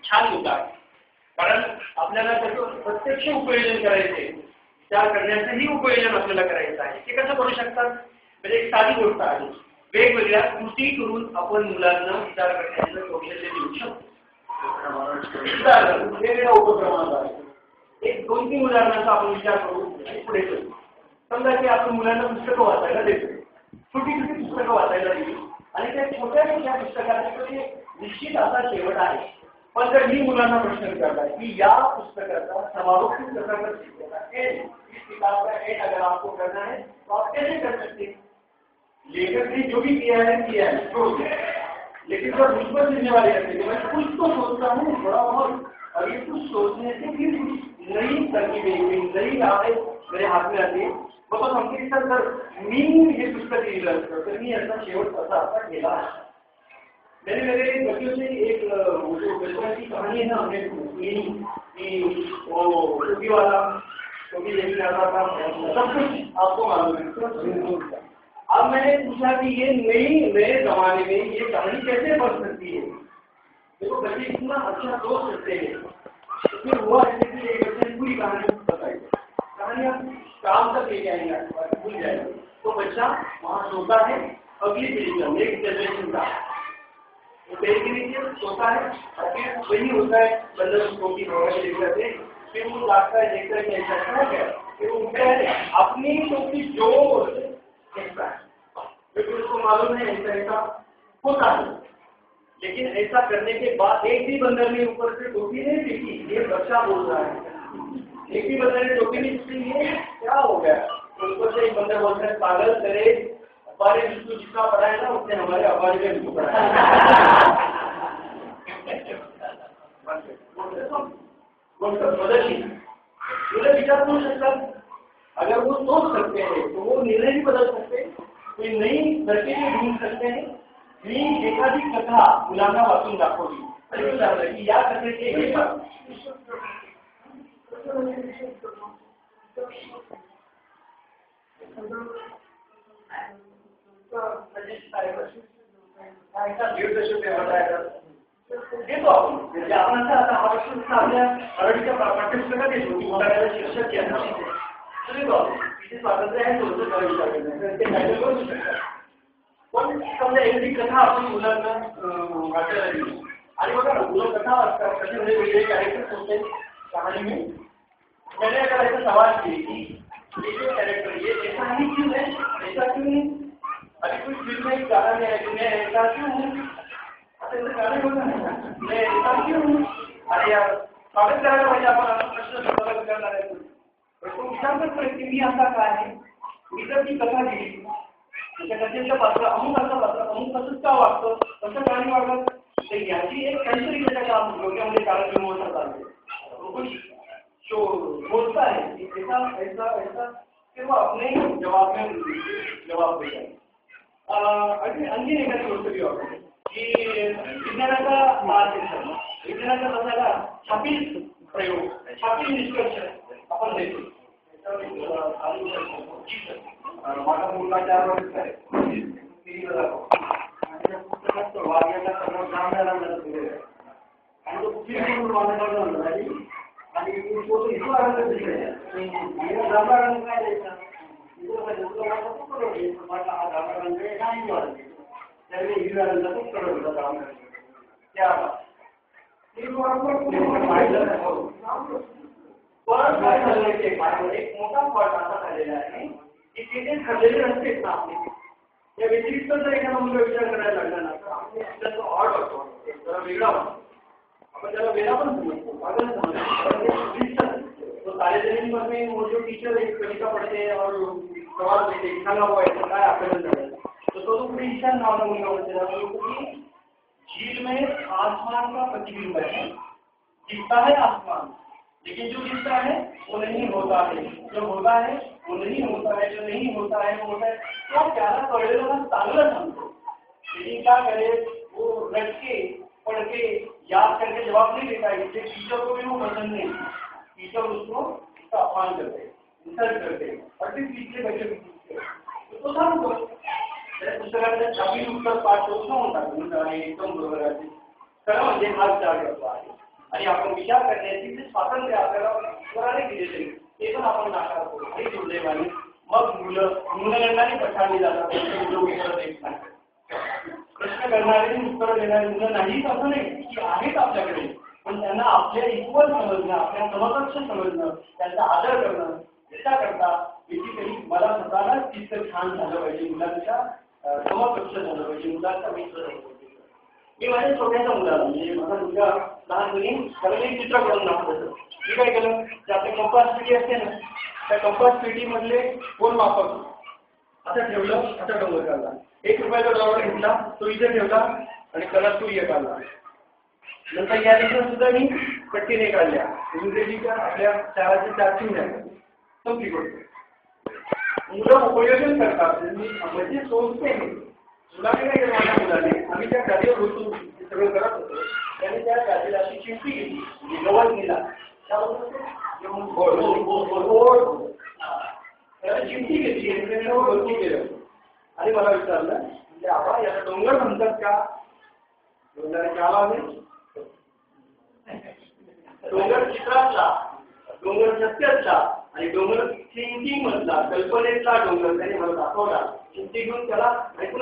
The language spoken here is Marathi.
छान मुद्दा आहे. कारण आपल्याला त्याचं प्रत्यक्ष उपयोजन करायचे, विचार करण्याचंही उपयोजन आपल्याला करायचं आहे. ते कसं करू शकतात? म्हणजे एक साधी गोष्ट आहे, वेगवेगळ्या कृती करून आपण मुलांना विचार करण्याचं कौशल्य देऊ शकतो. वेगवेगळ्या उपक्रमांद्वारे एक 2-3 उदाहरणांचा आपण विचार करू आणि पुढे करू. समजा की आपण मुलांना पुस्तकं वाचायला देतो, छोटी छोटी पुस्तकं वाचायला दिली आणि त्या छोट्या छोट्या पुस्तकाचा निश्चित असा शेवट आहे. पण जर मी मुलांना प्रश्न विचारला की या पुस्तकाचा समारोप कसा कर सकते हैं, इस किताब का एंड अगर आपको करना है तो आप कैसे कर सकते हैं? लेखक ने जो भी किया है छोड़ दिया, लेकिन जब मुझ पर लिखने वाले रहते हैं मैं कुछ तो सोचता हूँ थोड़ा बहुत, और ये कुछ सोचने से फिर नई तरकीबें नई राहें मेरे हाथ में आती है. मग तो सांगते सर मी हे पुस्तक लिहिलं असतं तर मी याचा शेवट कसा असा केला असता. मेरे बच्चों से एक बचपन की कहानी है ना, हमने सुनी कि वो टोपी वाला टोपी लेके जाता था, सब कुछ आपको मालूम है. अब मैंने पूछा कि ये नए जमाने में ये कहानी कैसे बन सकती है? देखो बच्चे इतना अच्छा सोच सकते हैं. तो फिर हुआ ऐसे कि एक बच्चे ने पूरी कहानी बताई, कहानी आप काम तक लेके आएंगे भूल जाएंगे. तो बच्चा वहाँ सोता है, अगली पीढ़ी का नेक्स्ट जनरेशन का पेड़ के नीचे सोता है, फिर वही होता है बंदर उसको की भगवान देख जाते हैं. फिर वो जागता है, देखता है कि ऐसा क्या हो गया, फिर वो उठता है अपनी टोपी जोर से देखता है, क्योंकि उसको मालूम है ऐसा होता है. लेकिन ऐसा करने के बाद एक भी बंदर ने ऊपर से टोपी नहीं फेंकी. ये बच्चा बोल रहा है, एक भी बंदर ने टोपी नहीं फेंकी, ये क्या हो गया? तो ऊपर से एक बंदर बोलता है पागल करे, हमारे बिल्कुल जितना पढ़ा है ना उसने हमारे आवाज में बिल्कुल पढ़ा है. बदलिए मुझे विचार पूछ सकता, अगर वो सोच सकते हैं तो वो निर्णय भी बदल सकते हैं, कोई नई तरकीबें ढूंढ सकते हैं. मी एखादी कथा मुलांना वाचून दाखवली आणि विचारलं की या कथेचे हे देतो आपण. म्हणजे आपण आता हा प्रश्न आपल्या मराठीच्या पाठ्यपुस्तकात येतो की मराठीला शिक्षक यांना देतो आपण. तिथे स्वातंत्र्य आहे थोडंसं काय विचार करण्याचं, ते काय करू शकतात. पण समजा एखादी कथा आपण मुलांना वाचायला दिली आणि बघा ना मुलं कथा वाचतात, कशामध्ये वेगळे कॅरेक्टर्स होते कहाणी में. मैंने अगर ऐसा सवाल किए कि ये जो कैरेक्टर ये ऐसा ही क्यों है, ऐसा क्यों नहीं, अभी कुछ फिल्म में गाना में है मैं ऐसा क्यों हूँ, ऐसा गाने होता है मैं ऐसा क्यों हूँ. अरे यार स्वागत करायला पाहिजे आपण प्रश्न स्वागत करणार आहे. तो विचार करतोय की मी असा काय आहे, मी जर ती कथा दिली त्याच्या कथेचं पात्र अमुक असं पात्र अमुक कसंच का वाटतं, कसं गाणी वाटत, तर याची एक काहीतरी त्याच्या काम डोक्यामध्ये कारण होत चालते. जो बोलता है कि ऐसा ऐसा ऐसा फिर वो अपने जवाब में जवाब देता है. अगदी आणखी एखादी गोष्ट की वापरते की विज्ञानाचा मार्गदर्शन, विज्ञानाच्या बसायला छापील प्रयोग, छापील निष्कर्ष आपण देतो. माझा मुलगा 4 वर्षाचा आहे, पुस्तकात वाघ्याला सगळं जांभळ्याला मदत केलेलं आहे आणि तो कुठली करून वाघाला झाली आणि तो इतका आनंद दिला जांभळा रंग काय द्यायचा, माझा हा जांभळा रंग नाही वाढले त्यावेळी हिरव्या रंगाचा कडक होता जांभळा. त्या परत काय झालं ते एक मोठा फॉल्ट असा झालेला आहे की तिथे ठरलेले रस्ते ना आपले या व्यतिरिक्त जर एखादा मुलगा विचार करायला लागला ना तर आपले आपल्याला ऑड होतो, जरा वेगळा होतो. आपण त्याला वेगळा पण समजतो, पागल समजतो. तो सार्वजनिकमध्ये वो जो टीचर एक कविता पढ़ते और सवाल देते की सांगा बुवा याचं काय आकलन झालं, तो पुढे ईशान नावाचा मुलगा बोलतेला की झील में आसमान का प्रतिबिंब है, दिखता है आसमान लेकिन जो दिखता है वो नहीं होता है, जो होता है वो नहीं होता है, जो नहीं होता है वो होता है. तो त्याला कळलेला चांगलं सांगतो, लेकिन क्या करे वो रट के पढ़ के याद करके जवाब नहीं देता है. इससे टीचर को भी वो पसंद नहीं, टीचर उसको उसका अपमान करते, इंसल्ट करते और फिर पिछले बच्चे भी तो सांगतो. पुस्तकाच्या छापील उत्तर पाठ होत नव्हता एकदम बरोबर आहे खरं म्हणजे हाच जाग आहे. आणि आपण विचार करण्याची जे स्वातंत्र्य आपल्याला ईश्वराने दिलेले ते पण आपण नाकारतो आणि दुर्दैवाने मग मुलं पछाडली जातात, मुलं उत्तर देत नाही. प्रश्न करणारे उत्तर देणारी मुलं नाहीच असं नाही की आहेत आपल्याकडे, पण त्यांना आपल्या इक्वल समजणं, आपल्या समकक्ष समजणं, त्यांचा आदर करणं त्याच्याकरता बेसिकली मला स्वतःला तितकं छान झालं पाहिजे, मुलांच्या समकक्ष झालं पाहिजे, मुलांचा मित्र झालं पाहिजे. मी माझ्या छोट्याच्या मुलाला म्हणजे माझा मुलगा लहानपणी त्याला मी चित्र करून दाखवलं. मी काय केलं, ते आपली कंपास पेटी असते ना, त्या कंपास पेटीमधले कोण वापरतो असं ठेवलं, असा डोंगर काढला. 1 रुपयाचा डॉलर घेतला, तो इथे ठेवला आणि त्याला सूर्य काढला. नंतर या दिवसात सुद्धा मी पट्टीने काढल्या, इंग्रजीच्या आपल्या 4च्या 4 चिन्ह संपली गोष्ट. मुलं उपयोजन करतात, म्हणजे सोचते मुलाने काय केलं, माझ्या मुलाने आम्ही त्या गाडीवर बसून सगळं करत होतो, त्याने त्या गाडीला अशी चिमटी घेतली, गवत दिला, त्याला चिमटी घेतली आणि त्याने भरपूर केलं आणि मला विचारलं, म्हणजे आपण याला डोंगर म्हणतात का? डोंगराचे आवाज डोंगर चित्रातला, डोंगर सत्यातला आणि डोंगर थिंकिंग मधला, कल्पनेतला डोंगर त्याने मला दाखवला. चिमटी घेऊन त्याला ऐकून